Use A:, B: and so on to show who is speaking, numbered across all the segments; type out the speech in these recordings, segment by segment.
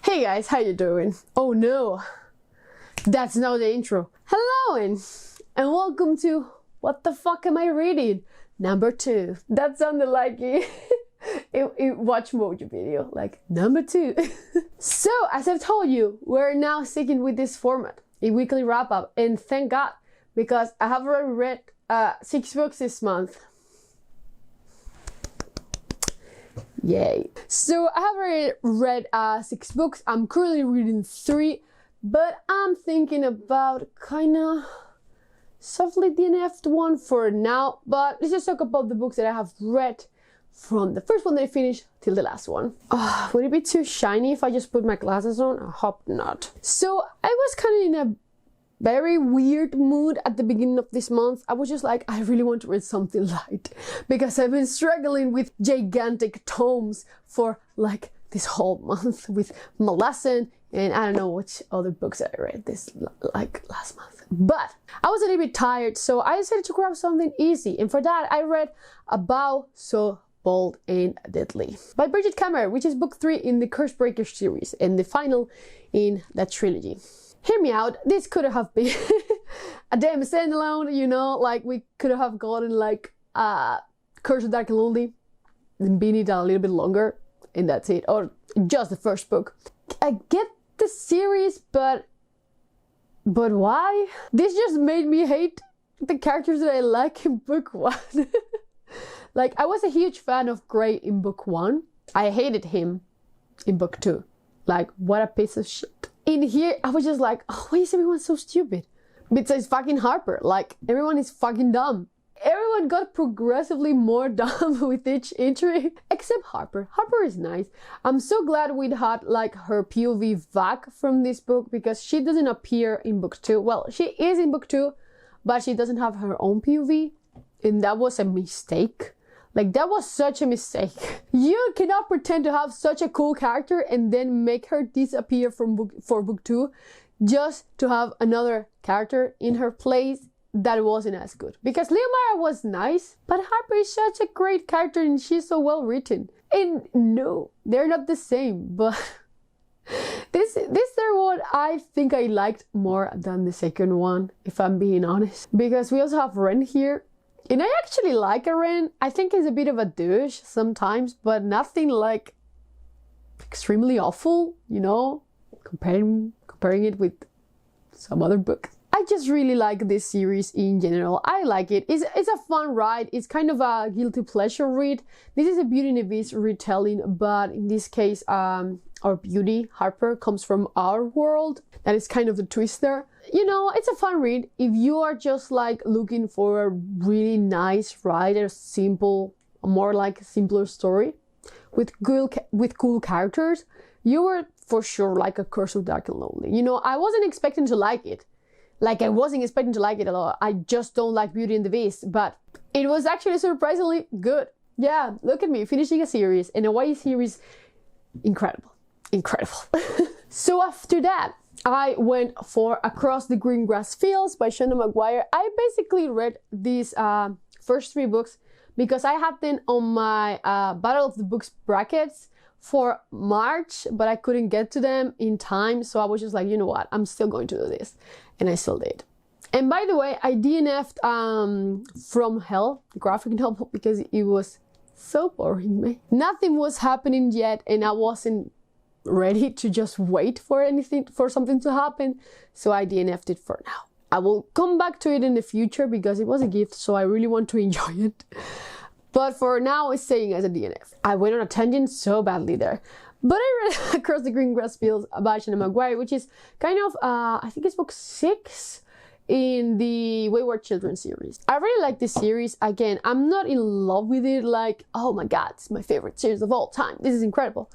A: Hey guys, how you doing? Oh no, that's not the intro. Hello and welcome to What the Fuck Am I Reading? Number 2. That sounded like a Watch Mojo video, like number 2. So, as I've told you, we're now sticking with this format, a weekly wrap-up, and thank God, because I have already read 6 books this month. Yay. So I have already read 6 books. I'm currently reading 3, but I'm thinking about kinda softly DNF'd one for now. But let's just talk about the books that I have read from the first one that I finished till the last one. Would it be too shiny if I just put my glasses on? I hope not. So I was kind of in a very weird mood at the beginning of this month. I was just like, I really want to read something light because I've been struggling with gigantic tomes for like this whole month with my lesson and I don't know which other books I read this like last month. But I was a little bit tired, so I decided to grab something easy, and for that I read A Bow So Bold and Deadly by Bridget Kammer, which is book 3 in the Cursebreaker series and the final in that trilogy. Hear me out, this could have been a damn standalone, you know, like we could have gotten like Curse of Dark and Lonely and been it a little bit longer and that's it, or just the first book. I get the series, but why? This just made me hate the characters that I like in book 1. Like, I was a huge fan of Grey in book 1. I hated him in book 2. Like, what a piece of shit. In here, I was just like, oh, why is everyone so stupid? Besides fucking Harper, like, everyone is fucking dumb. Everyone got progressively more dumb with each entry, except Harper. Harper is nice. I'm so glad we had, like, her POV back from this book, because she doesn't appear in book 2. Well, she is in book 2, but she doesn't have her own POV, and that was a mistake. Like, that was such a mistake. You cannot pretend to have such a cool character and then make her disappear from book 2 just to have another character in her place that wasn't as good. Because Loureiro was nice, but Harper is such a great character and she's so well written. And no, they're not the same, but this third one I think I liked more than the second one, if I'm being honest. Because we also have Ren here. And I actually like Ren. I think he's a bit of a douche sometimes, but nothing like extremely awful, you know, comparing it with some other books. I just really like this series in general. I like it. It's a fun ride. It's kind of a guilty pleasure read. This is a Beauty and the Beast retelling, but in this case, our Beauty, Harper, comes from our world. That is kind of the twist there. You know, it's a fun read. If you are just like looking for a really nice ride, a simple, more like a simpler story with cool characters, you were for sure like a Curse of Dark and Lonely. You know, I wasn't expecting to like it. Like, I wasn't expecting to like it at all. I just don't like Beauty and the Beast, but it was actually surprisingly good. Yeah, look at me, finishing a series, and a YA series. Incredible. Incredible. So after that, I went for Across the Green Grass Fields by Shonda Maguire. I basically read these first 3 books because I had them on my Battle of the Books brackets for March, but I couldn't get to them in time. So I was just like, you know what, I'm still going to do this. And I still did. And by the way, I DNF'd From Hell, the graphic novel, because it was so boring, man. Nothing was happening yet, and I wasn't ready to just wait for something to happen, so I DNF'd it for now. I will come back to it in the future because it was a gift, so I really want to enjoy it. But for now, it's staying as a DNF. I went on a tangent so badly there. But I read Across the Green Grass Fields by Shonda Maguire, which is kind of, I think it's book 6 in the Wayward Children series. I really like this series. Again, I'm not in love with it, like, oh my god, it's my favorite series of all time. This is incredible.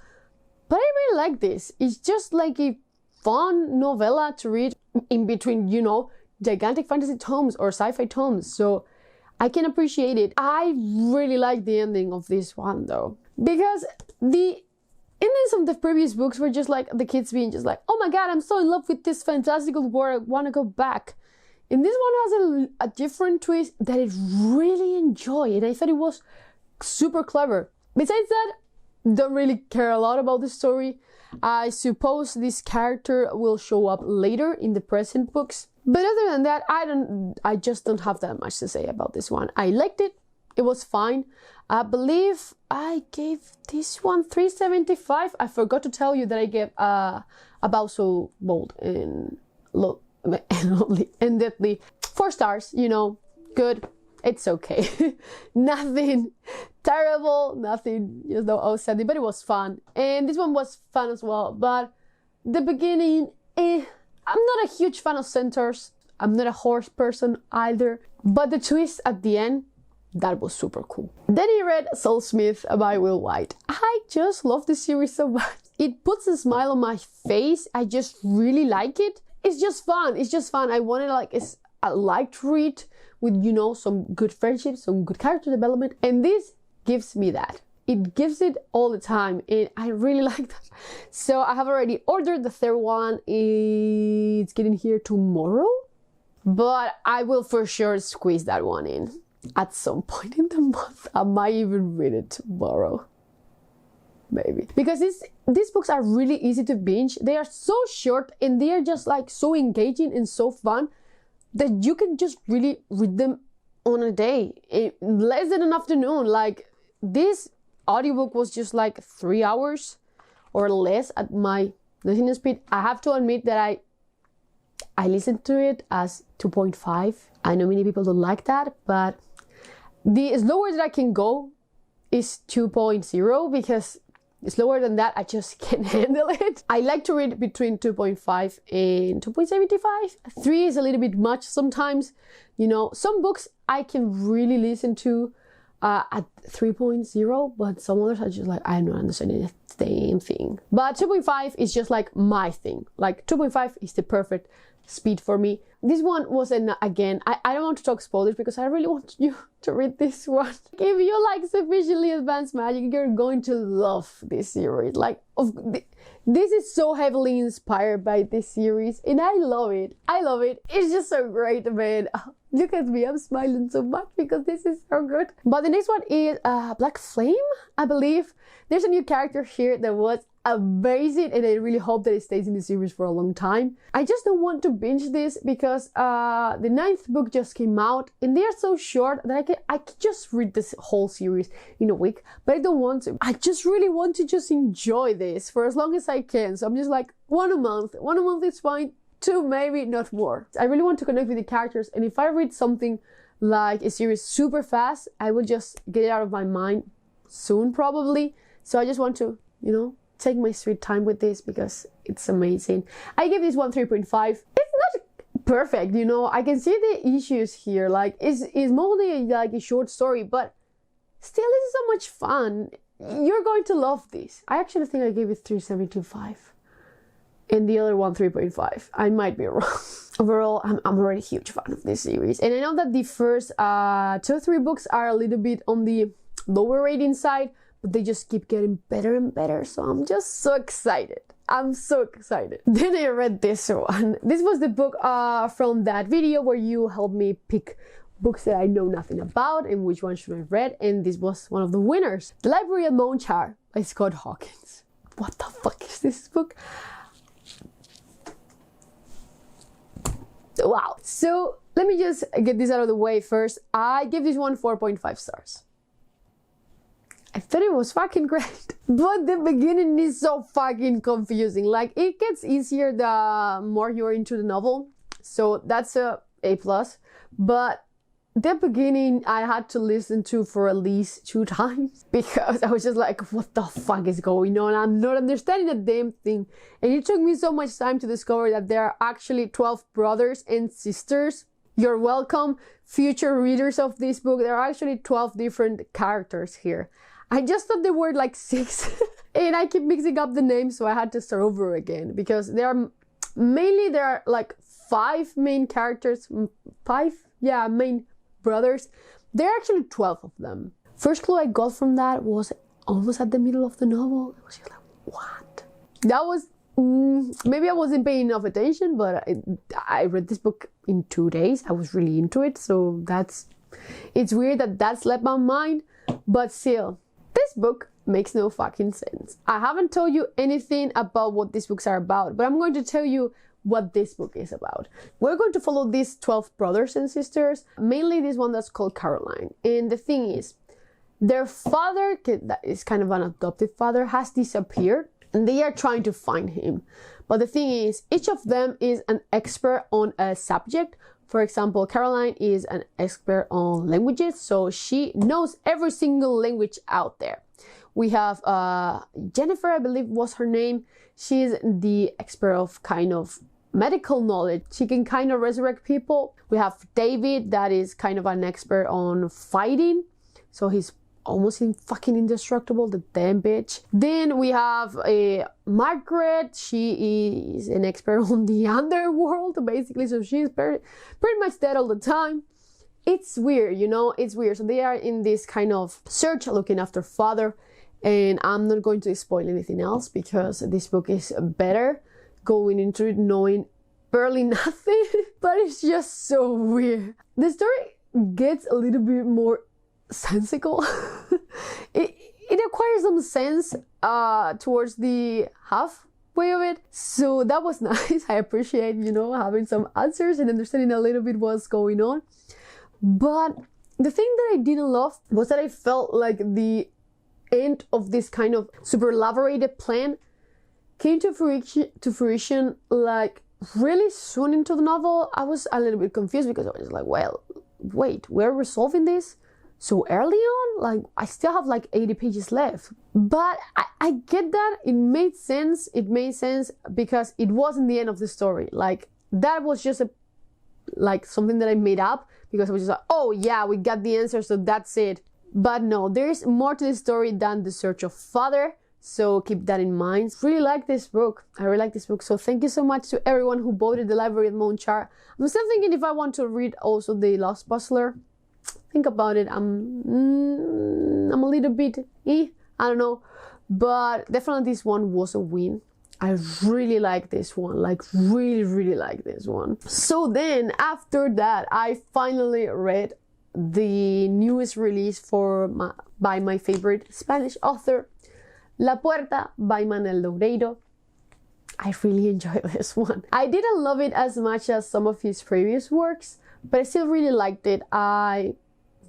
A: But I really like this. It's just like a fun novella to read in between, you know, gigantic fantasy tomes or sci-fi tomes. So I can appreciate it. I really like the ending of this one though, because the endings of the previous books were just like the kids being just like, oh my god, I'm so in love with this fantastical world, I want to go back. And this one has a different twist that I really enjoy, and I thought it was super clever. Besides that, don't really care a lot about the story. I suppose this character will show up later in the present books. But other than that, I just don't have that much to say about this one. I liked it. It was fine. I believe I gave this one 3.75. I forgot to tell you that I gave About So Bold and Deadly 4 stars, you know, good. It's okay. Nothing terrible, nothing, you know, outstanding, but it was fun. And this one was fun as well. But the beginning, I'm not a huge fan of centaurs. I'm not a horse person either. But the twist at the end, that was super cool. Then I read Soulsmith by Will White. I just love this series so much. It puts a smile on my face. I just really like it. It's just fun. It's just fun. I wanted a light read with, you know, some good friendships, some good character development. And this gives me that. It gives it all the time. And I really like that. So I have already ordered the third one. It's getting here tomorrow. But I will for sure squeeze that one in at some point in the month. I might even read it tomorrow. Maybe. Because these books are really easy to binge. They are so short and they are just like so engaging and so fun that you can just really read them on a day, in less than an afternoon. Like, this audiobook was just like 3 hours or less at my listening speed. I have to admit that I listened to it as 2.5. I know many people don't like that, but the slower that I can go is 2.0 because slower than that, I just can't handle it. I like to read between 2.5 and 2.75. 3 is a little bit much sometimes. You know, some books I can really listen to at 3.0, but some others are just like, I'm not understanding the same thing. But 2.5 is just like my thing. Like 2.5 is the perfect speed for me. This one was again, I don't want to talk spoilers because I really want you to read this one. If you like sufficiently advanced magic, you're going to love this series. Like, this is so heavily inspired by this series and I love it. I love it. It's just so great, man. Look at me, I'm smiling so much because this is so good. But the next one is Black Flame, I believe. There's a new character here that was amazing and I really hope that it stays in the series for a long time. I just don't want to binge this because the 9th book just came out and they are so short that I can just read this whole series in a week, but I don't want to. I just really want to just enjoy this for as long as I can. So I'm just like, one a month is fine, 2 maybe, not more. I really want to connect with the characters, and if I read something like a series super fast, I will just get it out of my mind soon probably. So I just want to, you know, take my sweet time with this because it's amazing. I give this one 3.5. It's not perfect, you know. I can see the issues here. Like, it's mostly like a short story, but still, it's so much fun. You're going to love this. I actually think I gave it 3.75. And the other one 3.5. I might be wrong. Overall, I'm already a huge fan of this series. And I know that the first 2 or 3 books are a little bit on the lower rating side, but they just keep getting better and better. So I'm just so excited. I'm so excited. Then I read this one. This was the book from that video where you helped me pick books that I know nothing about and which one should I read. And this was one of the winners. The Library of Monchar by Scott Hawkins. What the fuck is this book? Wow. So let me just get this out of the way first. I give this one 4.5 stars. I thought it was fucking great. But the beginning is so fucking confusing. Like, it gets easier the more you're into the novel. So that's a A+. But the beginning I had to listen to for at least 2 times because I was just like, what the fuck is going on? I'm not understanding a damn thing. And it took me so much time to discover that there are actually 12 brothers and sisters. You're welcome, future readers of this book. There are actually 12 different characters here. I just thought there were like 6 and I keep mixing up the names, so I had to start over again because there are like 5 main characters, 5, yeah, main brothers. There are actually 12 of them. First clue I got from that was almost at the middle of the novel. It was just like, what? That was, maybe I wasn't paying enough attention, but I read this book in 2 days. I was really into it, so it's weird that slept my mind, but still. This book makes no fucking sense. I haven't told you anything about what these books are about, but I'm going to tell you what this book is about. We're going to follow these 12 brothers and sisters, mainly this one that's called Caroline. And the thing is, their father, that is kind of an adoptive father, has disappeared, and they are trying to find him. But the thing is, each of them is an expert on a subject. For example, Caroline is an expert on languages, so she knows every single language out there. We have Jennifer, I believe was her name. She's the expert of kind of medical knowledge. She can kind of resurrect people. We have David, that is kind of an expert on fighting. So he's almost fucking indestructible, the damn bitch. Then we have Margaret. She is an expert on the underworld, basically. So she's pretty much dead all the time. It's weird, you know, it's weird. So they are in this kind of search looking after father. And I'm not going to spoil anything else because this book is better going into it knowing barely nothing. But it's just so weird. The story gets a little bit more sensical. it acquires some sense towards the halfway of it, so that was nice. I appreciate, you know, having some answers and understanding a little bit what's going on. But the thing that I didn't love was that I felt like the end of this kind of super elaborated plan came to fruition like really soon into the novel. I was a little bit confused because I was like, well, wait, we're resolving this so early on? Like, I still have like 80 pages left. But I get that. It made sense. It made sense because it wasn't the end of the story. Like, that was just something that I made up because I was just like, oh yeah, we got the answer, so that's it. But no, there's more to the story than the search of father. So keep that in mind. Really like this book. I really like this book. So thank you so much to everyone who voted the Library of Monchar. I'm still thinking if I want to read also the Lost Puzzler. Think about it. I'm a little bit I don't know, but definitely this one was a win. I really like this one, like really like this one. So then after that, I finally read the newest release by my favorite Spanish author, La Puerta by Manel Loureiro. I really enjoyed this one. I didn't love it as much as some of his previous works, but I still really liked it. I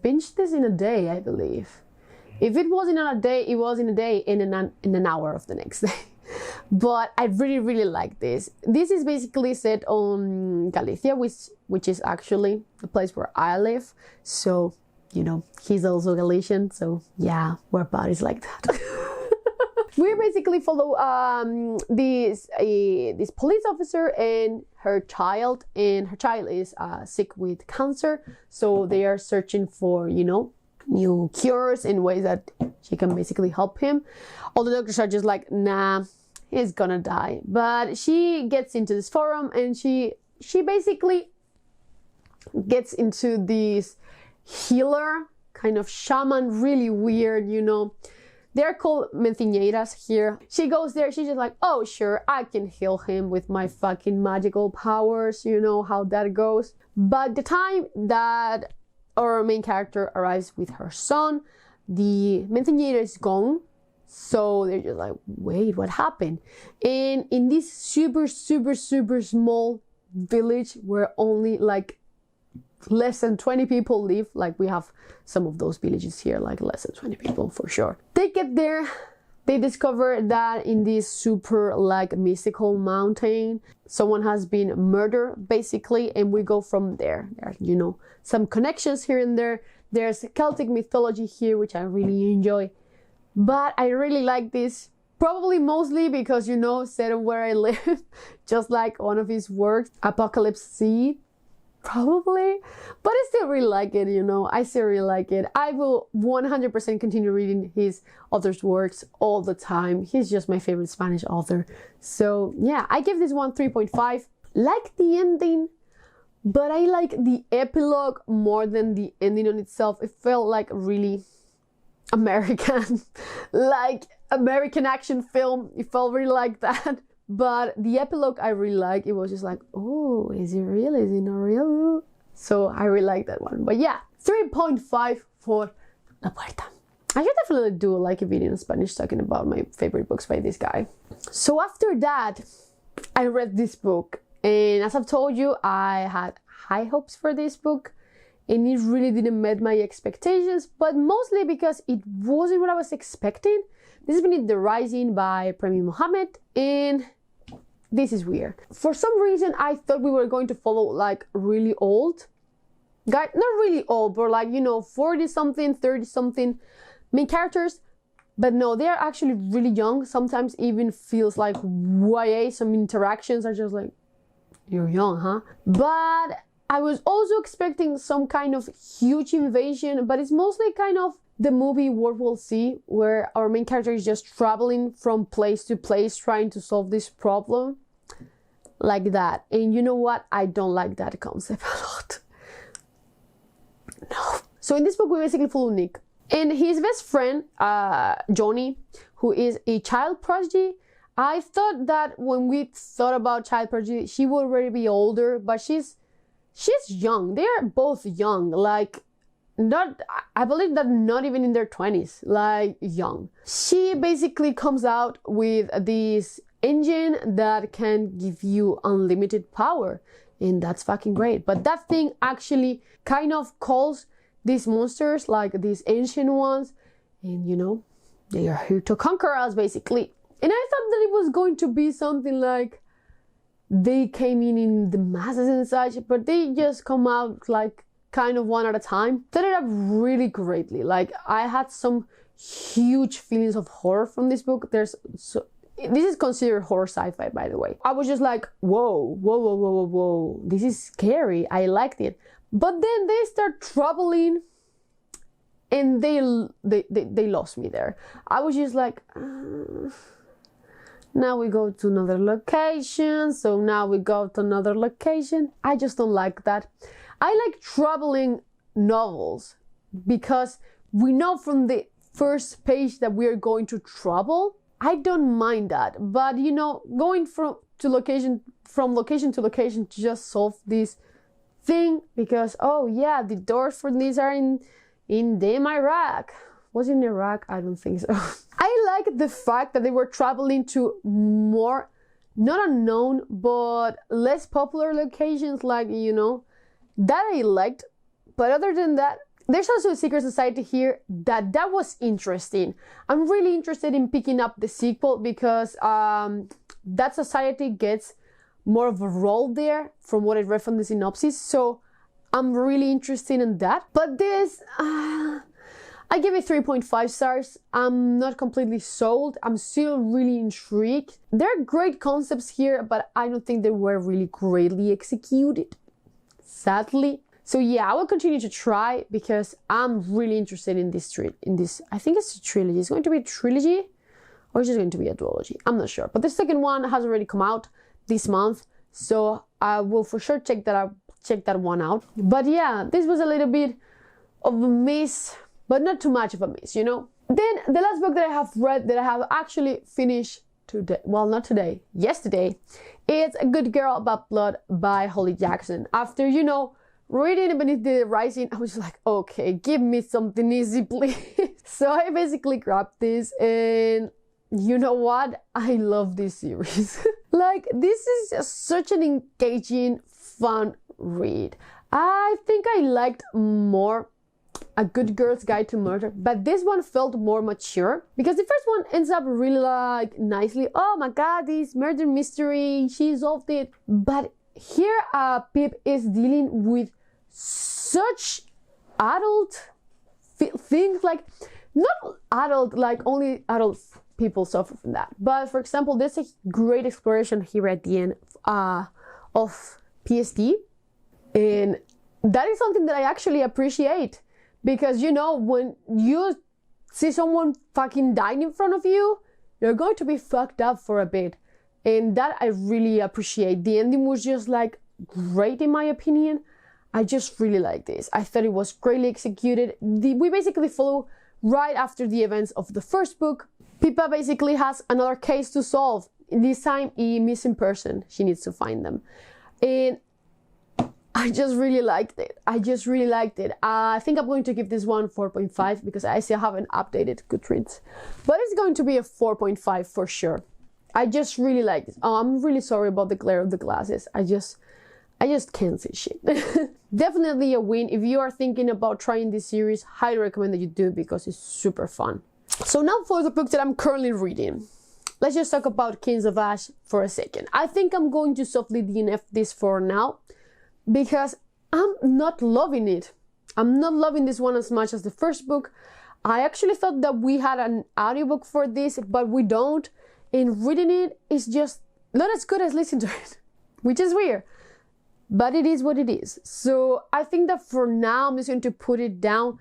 A: binged this in a day, I believe. If it wasn't in a day, it was in a day in an hour of the next day. But I really like this. This is basically set on Galicia, which is actually the place where I live. So, you know, he's also Galician. So yeah, we're buddies like that. We basically follow this police officer and her child, and her child is sick with cancer. So they are searching for, you know, new cures in ways that she can basically help him. All the doctors are just like, nah, he's gonna die. But she gets into this forum and she basically gets into this healer, kind of shaman, really weird, you know. They're called mentiñeiras here. She goes there, she's just like, oh sure, I can heal him with my fucking magical powers, you know how that goes. But the time that our main character arrives with her son, the mentiñeira is gone. So they're just like, wait, what happened? And in this super small village where only like less than 20 people live, like we have some of those villages here, like less than 20 people for sure. They get there, they discover that in this super like mystical mountain, someone has been murdered basically, and we go from there. There are, you know, some connections here and there. There's Celtic mythology here, which I really enjoy. But I really like this, probably mostly because, you know, set of where I live, just like one of his works, Apocalypse Sea. Probably, but I still really like it, you know. I still really like it. I will 100% continue reading his author's works all the time. He's just my favorite Spanish author. So yeah, I give this one 3.5. Like the ending, but I like the epilogue more than the ending on itself. It felt like really American, like American action film. It felt really like that. But the epilogue I really like. It was just like, oh, is it real? Is it not real? So I really like that one. But yeah, 3.5 for La Puerta. I should definitely do like a video in Spanish talking about my favorite books by this guy. So after that, I read this book, and as I've told you, I had high hopes for this book, and it really didn't meet my expectations, but mostly because it wasn't what I was expecting. This is Beneath the Rising by Premi Mohammed, and this is weird. For some reason, I thought we were going to follow like really old guy, not really old, but like, you know, 40 something, 30 something main characters, but no, they are actually really young. Sometimes even feels like YA. Some interactions are just like, you're young, huh? But I was also expecting some kind of huge invasion, but it's mostly kind of the movie World War Z, where our main character is just traveling from place to place trying to solve this problem, like that. And you know what? I don't like that concept a lot. No. So in this book, we basically follow Nick and his best friend, Johnny, who is a child prodigy. I thought that when we thought about child prodigy, she would already be older, but she's young. They are both young, like not, I believe that not even in their 20s, like young. She basically comes out with this engine that can give you unlimited power, and that's fucking great. But that thing actually kind of calls these monsters, like these ancient ones, and you know, they are here to conquer us basically. And I thought that it was going to be something like they came in the masses and such, but they just come out like kind of one at a time. Set it up really greatly. Like I had some huge feelings of horror from this book. This is considered horror sci-fi, by the way. I was just like, whoa, whoa, whoa, whoa, whoa, whoa. This is scary. I liked it. But then they start traveling, and they lost me there. I was just like, now we go to another location. So now we go to another location. I just don't like that. I like traveling novels because we know from the first page that we are going to travel. I don't mind that, but you know, going from location to location to just solve this thing because, oh yeah, the doors for these are in damn Iraq. Was it in Iraq? I don't think so. I like the fact that they were traveling to more, not unknown, but less popular locations, like, you know, that I liked. But other than that, there's also a secret society here that was interesting. I'm really interested in picking up the sequel because that society gets more of a role there from what I read from the synopsis. So I'm really interested in that. But this, I give it 3.5 stars. I'm not completely sold. I'm still really intrigued. There are great concepts here, but I don't think they were really greatly executed, sadly. So yeah, I will continue to try because I'm really interested in this. I think it's a trilogy. It's going to be a trilogy, or it's just going to be a duology. I'm not sure. But the second one has already come out this month, so I will for sure check that one out. But yeah, this was a little bit of a miss, but not too much of a miss, you know. Then the last book that I have read that I have actually finished today, well, not today, yesterday, is A Good Girl About Blood by Holly Jackson. After, you know, reading Beneath the Rising, I was like, okay, give me something easy, please. So I basically grabbed this, and you know what? I love this series. Like, this is just such an engaging, fun read. I think I liked more A Good Girl's Guide to Murder, but this one felt more mature because the first one ends up really like nicely, oh my god, this murder mystery, she solved it. But here Pip is dealing with such adult things, like not adult, like only adult people suffer from that. But for example, there's a great exploration here at the end of PSD, and that is something that I actually appreciate because, you know, when you see someone fucking dying in front of you, you're going to be fucked up for a bit, and that I really appreciate. The ending was just like great in my opinion. I just really like this. I thought it was greatly executed. We basically follow right after the events of the first book. Pippa basically has another case to solve. This time, a missing person. She needs to find them. And I just really liked it. I think I'm going to give this one 4.5 because I still haven't updated Goodreads. But it's going to be a 4.5 for sure. I just really like this. Oh, I'm really sorry about the glare of the glasses. I just can't see shit. Definitely a win. If you are thinking about trying this series, highly recommend that you do because it's super fun. So now for the book that I'm currently reading. Let's just talk about Kings of Ash for a second. I think I'm going to softly DNF this for now because I'm not loving it. I'm not loving this one as much as the first book. I actually thought that we had an audiobook for this, but we don't. And reading it is just not as good as listening to it, which is weird. But it is what it is. So I think that for now, I'm just going to put it down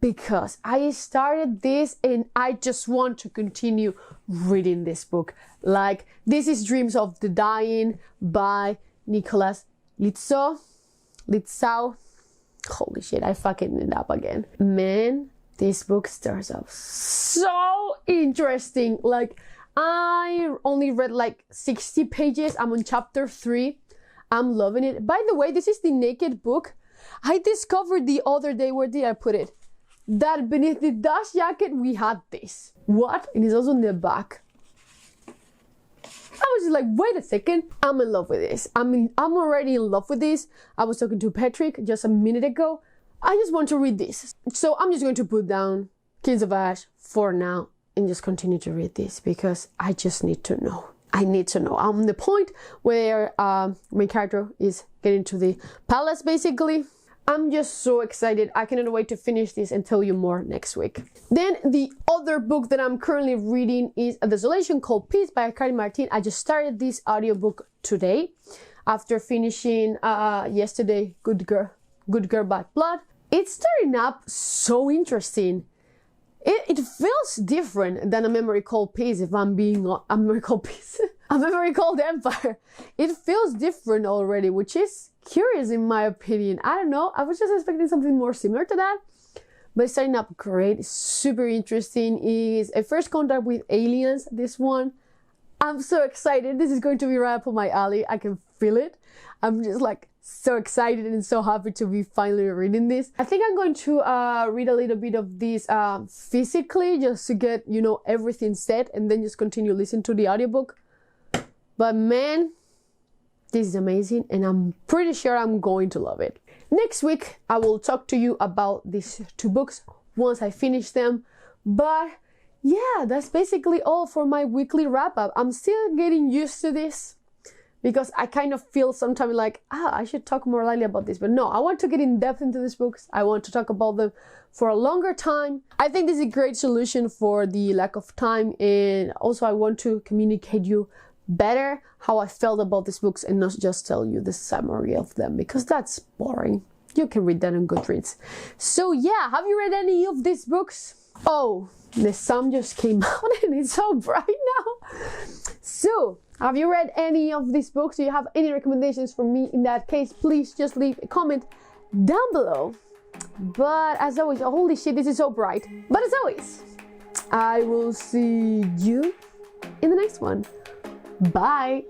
A: because I started this and I just want to continue reading this book. Like, this is Dreams of the Dying by Nicholas Litzau. Holy shit, I fucking it up again. Man, this book starts off so interesting. Like, I only read like 60 pages. I'm on chapter 3. I'm loving it. By the way, this is the naked book. I discovered the other day, where did I put it? That beneath the dust jacket, we had this. What? And it's also in the back. I was just like, wait a second. I'm in love with this. I'm already in love with this. I was talking to Patrick just a minute ago. I just want to read this. So I'm just going to put down Kings of Ash for now and just continue to read this because I just need to know. I need to know. I'm the point where my character is getting to the palace, basically. I'm just so excited. I cannot wait to finish this and tell you more next week. Then the other book that I'm currently reading is A Desolation Called Peace by Karin Martin. I just started this audiobook today after finishing yesterday Good Girl, Bad Blood. It's starting up so interesting. It feels different than A Memory Called Peace, if I'm being A Memory Called Peace. A Memory Called Empire. It feels different already, which is curious in my opinion. I don't know. I was just expecting something more similar to that. But it's starting up great. It's super interesting. It's a first contact with aliens, this one. I'm so excited. This is going to be right up on my alley. I can feel it. I'm just like so excited and so happy to be finally reading this. I think I'm going to read a little bit of this physically just to get, you know, everything set and then just continue listening to the audiobook. But man, this is amazing and I'm pretty sure I'm going to love it. Next week, I will talk to you about these two books once I finish them. But yeah, that's basically all for my weekly wrap up. I'm still getting used to this because I kind of feel sometimes like, I should talk more lightly about this. But no, I want to get in depth into these books. I want to talk about them for a longer time. I think this is a great solution for the lack of time. And also I want to communicate you better how I felt about these books and not just tell you the summary of them because that's boring. You can read that on Goodreads. So yeah, have you read any of these books? Oh, the sun just came out and it's so bright now. So, have you read any of these books? Do you have any recommendations for me? In that case, please just leave a comment down below. But as always, holy shit, this is so bright. But as always, I will see you in the next one. Bye.